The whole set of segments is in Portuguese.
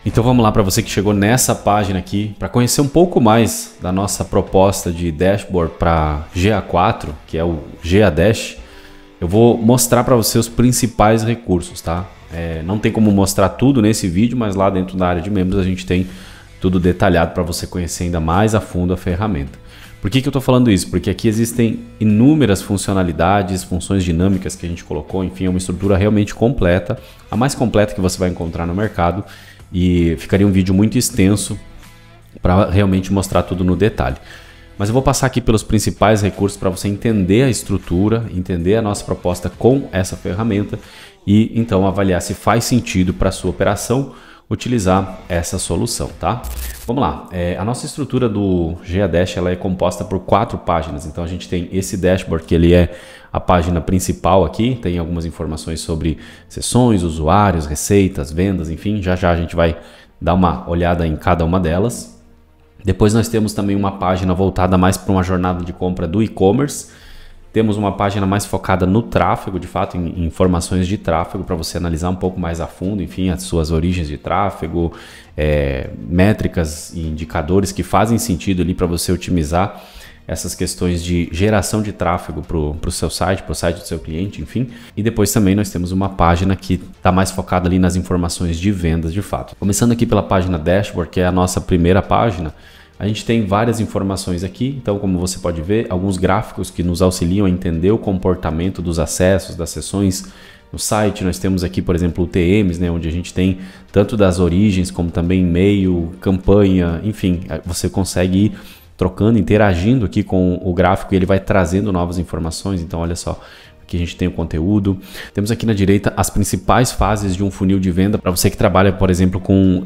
Então vamos lá, para você que chegou nessa página aqui, para conhecer um pouco mais da nossa proposta de dashboard para GA4, que é o GA Dash, eu vou mostrar para você os principais recursos, tá? Não tem como mostrar tudo nesse vídeo, mas lá dentro da área de membros a gente tem tudo detalhado para você conhecer ainda mais a fundo a ferramenta. Por que eu estou falando isso? Porque aqui existem inúmeras funcionalidades, funções dinâmicas que a gente colocou, enfim, é uma estrutura realmente completa, a mais completa que você vai encontrar no mercado. E ficaria um vídeo muito extenso para realmente mostrar tudo no detalhe. Mas eu vou passar aqui pelos principais recursos para você entender a estrutura, entender a nossa proposta com essa ferramenta e então avaliar se faz sentido para a sua operação utilizar essa solução, tá? Vamos lá, a nossa estrutura do GA Dash ela é composta por 4 páginas, então a gente tem esse dashboard que ele é a página principal aqui, tem algumas informações sobre sessões, usuários, receitas, vendas, enfim, já a gente vai dar uma olhada em cada uma delas. Depois nós temos também uma página voltada mais para uma jornada de compra do e-commerce. Temos uma página mais focada no tráfego, de fato, em informações de tráfego, para você analisar um pouco mais a fundo, enfim, as suas origens de tráfego, métricas e indicadores que fazem sentido ali para você otimizar essas questões de geração de tráfego para o seu site, para o site do seu cliente, enfim. E depois também nós temos uma página que está mais focada ali nas informações de vendas, de fato. Começando aqui pela página Dashboard, que é a nossa primeira página, a gente tem várias informações aqui, então como você pode ver, alguns gráficos que nos auxiliam a entender o comportamento dos acessos, das sessões no site. Nós temos aqui, por exemplo, UTMs, né, onde a gente tem tanto das origens como também e-mail, campanha, enfim, você consegue ir trocando, interagindo aqui com o gráfico e ele vai trazendo novas informações. Então olha só, aqui a gente tem o conteúdo. Temos aqui na direita as principais fases de um funil de venda. Para você que trabalha, por exemplo, com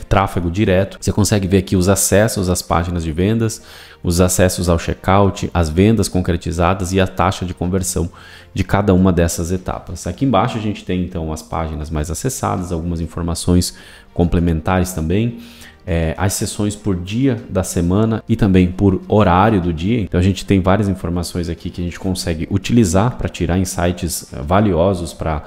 tráfego direto, você consegue ver aqui os acessos às páginas de vendas, os acessos ao checkout, as vendas concretizadas e a taxa de conversão de cada uma dessas etapas. Aqui embaixo a gente tem então as páginas mais acessadas, algumas informações complementares também. As sessões por dia da semana e também por horário do dia. Então a gente tem várias informações aqui que a gente consegue utilizar para tirar insights valiosos para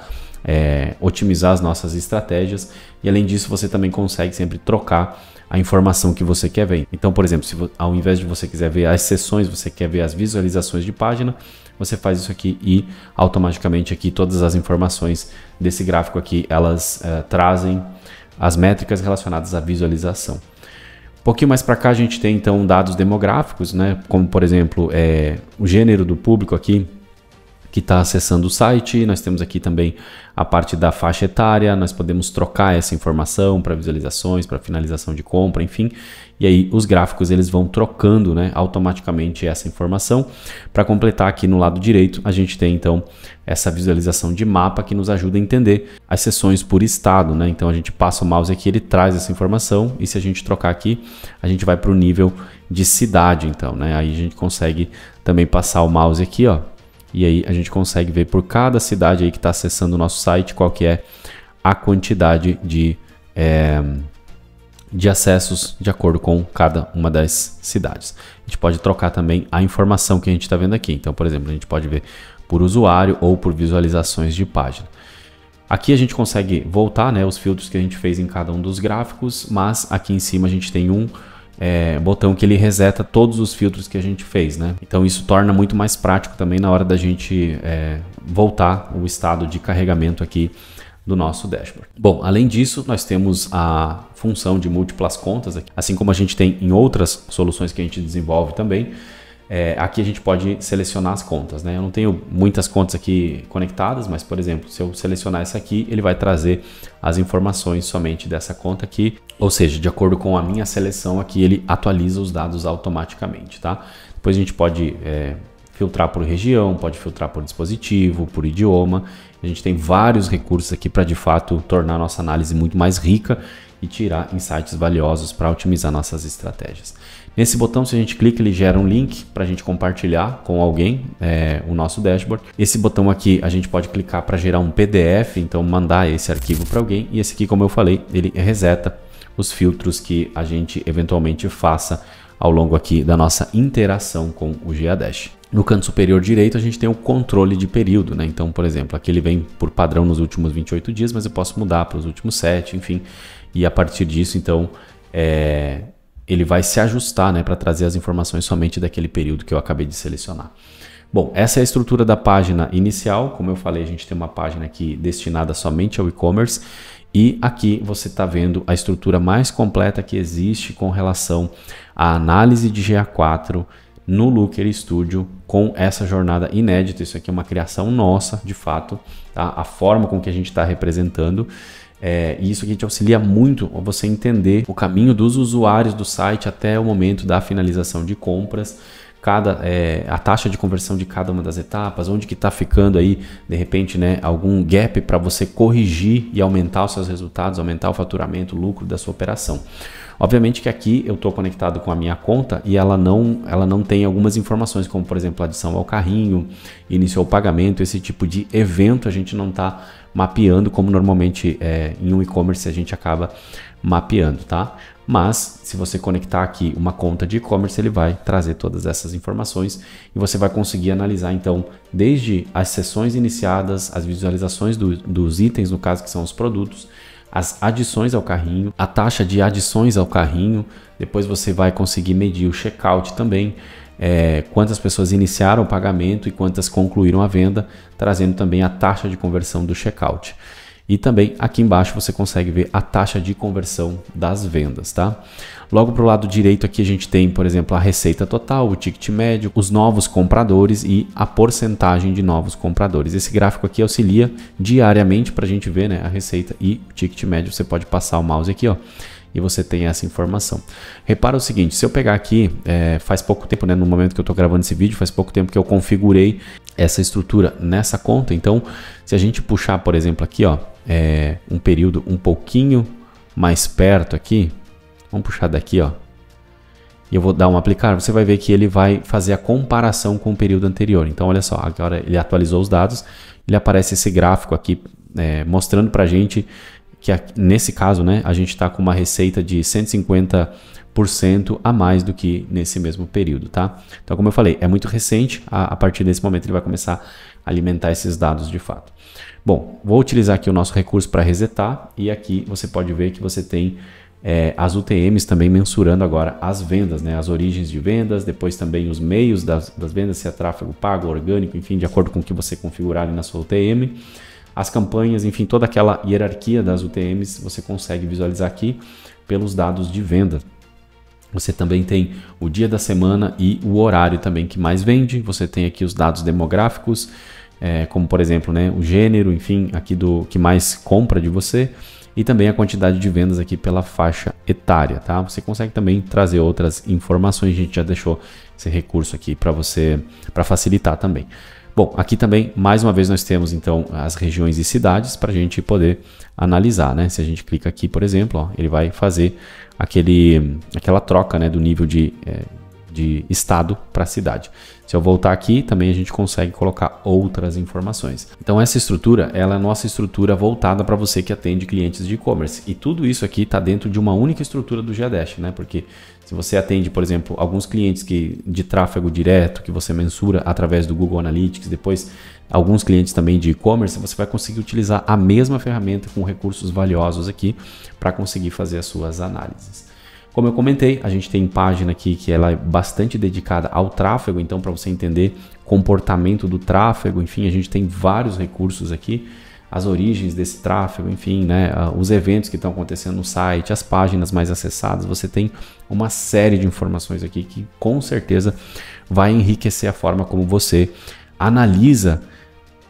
otimizar as nossas estratégias, e além disso você também consegue sempre trocar a informação que você quer ver. Então, por exemplo, se ao invés de você quiser ver as sessões, você quer ver as visualizações de página, você faz isso aqui e automaticamente aqui todas as informações desse gráfico aqui elas trazem as métricas relacionadas à visualização. Um pouquinho mais para cá a gente tem então dados demográficos, né? Como por exemplo o gênero do público aqui que está acessando o site. Nós temos aqui também a parte da faixa etária, nós podemos trocar essa informação para visualizações, para finalização de compra, enfim. E aí os gráficos eles vão trocando, né, automaticamente essa informação. Para completar aqui no lado direito, a gente tem então essa visualização de mapa que nos ajuda a entender as sessões por estado, né? Então a gente passa o mouse aqui, ele traz essa informação, e se a gente trocar aqui, a gente vai para o nível de cidade, então, né? Aí a gente consegue também passar o mouse aqui, ó. E aí a gente consegue ver por cada cidade aí que está acessando o nosso site qual que é a quantidade de acessos de acordo com cada uma das cidades. A gente pode trocar também a informação que a gente está vendo aqui. Então, por exemplo, a gente pode ver por usuário ou por visualizações de página. Aqui a gente consegue voltar, né, os filtros que a gente fez em cada um dos gráficos, mas aqui em cima a gente tem um botão que ele reseta todos os filtros que a gente fez, né? Então isso torna muito mais prático também na hora da gente voltar o estado de carregamento aqui do nosso dashboard. Bom, além disso, nós temos a função de múltiplas contas, aqui, assim como a gente tem em outras soluções que a gente desenvolve também. Aqui a gente pode selecionar as contas, né? Eu não tenho muitas contas aqui conectadas, mas, por exemplo, se eu selecionar essa aqui, ele vai trazer as informações somente dessa conta aqui, ou seja, de acordo com a minha seleção aqui, ele atualiza os dados automaticamente, tá? Depois a gente pode filtrar por região, pode filtrar por dispositivo, por idioma. A gente tem vários recursos aqui para, de fato, tornar a nossa análise muito mais rica e tirar insights valiosos para otimizar nossas estratégias. Nesse botão, se a gente clica, ele gera um link para a gente compartilhar com alguém o nosso dashboard. Esse botão aqui a gente pode clicar para gerar um PDF, então mandar esse arquivo para alguém. E esse aqui, como eu falei, ele reseta os filtros que a gente eventualmente faça ao longo aqui da nossa interação com o GA Dash. No canto superior direito a gente tem o controle de período, né? Então, por exemplo, aqui ele vem por padrão nos últimos 28 dias, mas eu posso mudar para os últimos 7, enfim. e a partir disso, então, ele vai se ajustar, né, para trazer as informações somente daquele período que eu acabei de selecionar. Bom, essa é a estrutura da página inicial. Como eu falei, a gente tem uma página aqui destinada somente ao e-commerce. E aqui você está vendo a estrutura mais completa que existe com relação à análise de GA4 no Looker Studio com essa jornada inédita. Isso aqui é uma criação nossa, de fato, tá? A forma com que a gente está representando. E isso aqui te auxilia muito a você entender o caminho dos usuários do site até o momento da finalização de compras. A taxa de conversão de cada uma das etapas, onde que está ficando aí, de repente, né, algum gap para você corrigir e aumentar os seus resultados, aumentar o faturamento, o lucro da sua operação. Obviamente que aqui eu estou conectado com a minha conta e ela não tem algumas informações, como por exemplo, adição ao carrinho, iniciou o pagamento, esse tipo de evento a gente não está mapeando como normalmente em um e-commerce a gente acaba mapeando, tá? Mas se você conectar aqui uma conta de e-commerce, ele vai trazer todas essas informações e você vai conseguir analisar então desde as sessões iniciadas, as visualizações dos itens, no caso que são os produtos, as adições ao carrinho, a taxa de adições ao carrinho, depois você vai conseguir medir o checkout também, quantas pessoas iniciaram o pagamento e quantas concluíram a venda, trazendo também a taxa de conversão do checkout. E também aqui embaixo você consegue ver a taxa de conversão das vendas, tá? Logo para o lado direito aqui a gente tem, por exemplo, a receita total, o ticket médio, os novos compradores e a porcentagem de novos compradores. Esse gráfico aqui auxilia diariamente para a gente ver, né, a receita e o ticket médio. Você pode passar o mouse aqui, ó, e você tem essa informação. Repara o seguinte, se eu pegar aqui, faz pouco tempo, né, no momento que eu estou gravando esse vídeo, faz pouco tempo que eu configurei essa estrutura nessa conta. Então, se a gente puxar, por exemplo, aqui, ó, um período um pouquinho mais perto aqui, vamos puxar daqui, ó, e eu vou dar um aplicar, você vai ver que ele vai fazer a comparação com o período anterior. Então, olha só, agora ele atualizou os dados, ele aparece esse gráfico aqui, mostrando para a gente que nesse caso, né, a gente está com uma receita de 150% a mais do que nesse mesmo período, tá? Então, como eu falei, é muito recente, a partir desse momento ele vai começar a alimentar esses dados de fato. Bom, vou utilizar aqui o nosso recurso para resetar e aqui você pode ver que você tem as UTMs também mensurando agora as vendas, né? As origens de vendas, depois também os meios das vendas, se é tráfego pago, orgânico, enfim, de acordo com o que você configurar ali na sua UTM. As campanhas, enfim, toda aquela hierarquia das UTMs você consegue visualizar aqui pelos dados de venda. Você também tem o dia da semana e o horário também que mais vende. Você tem aqui os dados demográficos, como por exemplo, né, o gênero, enfim, aqui do que mais compra de você. E também a quantidade de vendas aqui pela faixa etária, tá? Você consegue também trazer outras informações, a gente já deixou esse recurso aqui para você, para facilitar também. Bom, aqui também, mais uma vez, nós temos então as regiões e cidades para a gente poder analisar, né? Se a gente clica aqui, por exemplo, ó, ele vai fazer aquela troca, né, do nível de estado para cidade. Se eu voltar aqui, também a gente consegue colocar outras informações. Então essa estrutura, ela é a nossa estrutura voltada para você que atende clientes de e-commerce. E tudo isso aqui está dentro de uma única estrutura do Geodash, né? Porque se você atende, por exemplo, alguns clientes de tráfego direto, que você mensura através do Google Analytics, depois alguns clientes também de e-commerce, você vai conseguir utilizar a mesma ferramenta com recursos valiosos aqui para conseguir fazer as suas análises. Como eu comentei, a gente tem página aqui que ela é bastante dedicada ao tráfego, então para você entender comportamento do tráfego, enfim, a gente tem vários recursos aqui, as origens desse tráfego, enfim, né, os eventos que estão acontecendo no site, as páginas mais acessadas, você tem uma série de informações aqui que com certeza vai enriquecer a forma como você analisa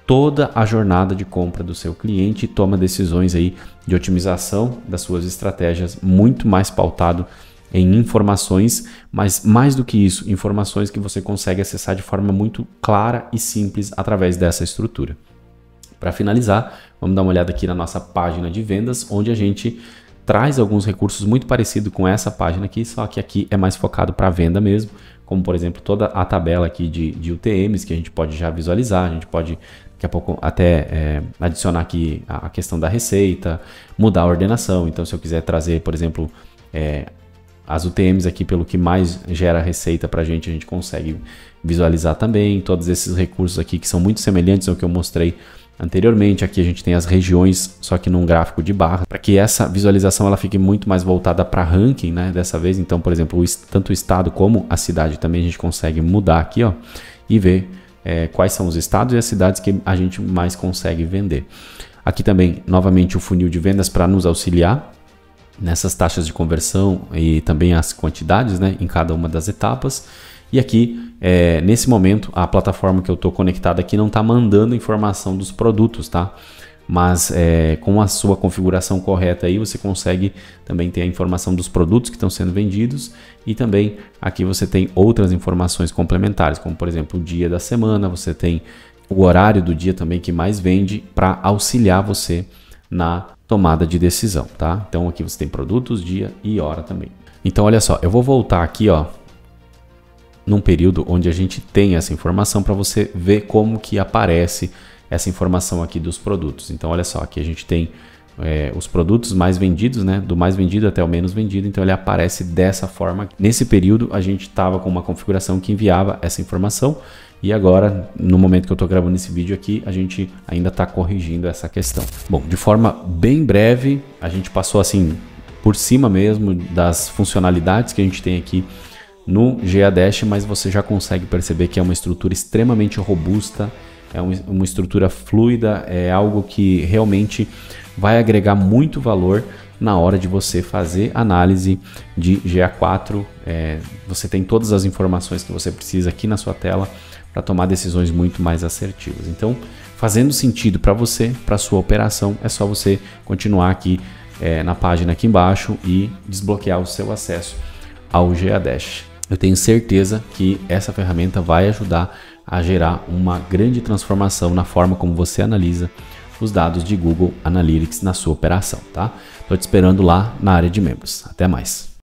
toda a jornada de compra do seu cliente e toma decisões aí de otimização das suas estratégias, muito mais pautado em informações, mas mais do que isso, informações que você consegue acessar de forma muito clara e simples através dessa estrutura. Para finalizar, vamos dar uma olhada aqui na nossa página de vendas, onde a gente traz alguns recursos muito parecidos com essa página aqui, só que aqui é mais focado para venda mesmo, como por exemplo toda a tabela aqui de UTMs que a gente pode já visualizar, a gente pode daqui a pouco até adicionar aqui a questão da receita, mudar a ordenação. Então se eu quiser trazer, por exemplo, as UTMs aqui pelo que mais gera receita para a gente consegue visualizar também todos esses recursos aqui que são muito semelhantes ao que eu mostrei Anteriormente aqui a gente tem as regiões, só que num gráfico de barra, para que essa visualização ela fique muito mais voltada para ranking, né? Dessa vez, então, por exemplo, tanto o estado como a cidade também a gente consegue mudar aqui, ó, e ver quais são os estados e as cidades que a gente mais consegue vender. Aqui também, novamente, o funil de vendas para nos auxiliar nessas taxas de conversão e também as quantidades, né, em cada uma das etapas. E aqui, nesse momento, a plataforma que eu estou conectado aqui não está mandando informação dos produtos, tá? Mas com a sua configuração correta aí, você consegue também ter a informação dos produtos que estão sendo vendidos e também aqui você tem outras informações complementares, como por exemplo o dia da semana, você tem o horário do dia também que mais vende para auxiliar você na tomada de decisão, tá? Então aqui você tem produtos, dia e hora também. Então olha só, eu vou voltar aqui, ó, num período onde a gente tem essa informação para você ver como que aparece essa informação aqui dos produtos. Então olha só, aqui a gente tem os produtos mais vendidos, né, do mais vendido até o menos vendido, então ele aparece dessa forma. Nesse período a gente estava com uma configuração que enviava essa informação e agora, no momento que eu estou gravando esse vídeo aqui, a gente ainda está corrigindo essa questão. Bom, de forma bem breve, a gente passou assim por cima mesmo das funcionalidades que a gente tem aqui no Geodash, mas você já consegue perceber que é uma estrutura extremamente robusta, é uma estrutura fluida, é algo que realmente vai agregar muito valor na hora de você fazer análise de GA4. Você tem todas as informações que você precisa aqui na sua tela para tomar decisões muito mais assertivas. Então, fazendo sentido para você, para sua operação, é só você continuar aqui na página aqui embaixo e desbloquear o seu acesso ao Geodash. Eu tenho certeza que essa ferramenta vai ajudar a gerar uma grande transformação na forma como você analisa os dados de Google Analytics na sua operação, tá? Tô te esperando lá na área de membros. Até mais.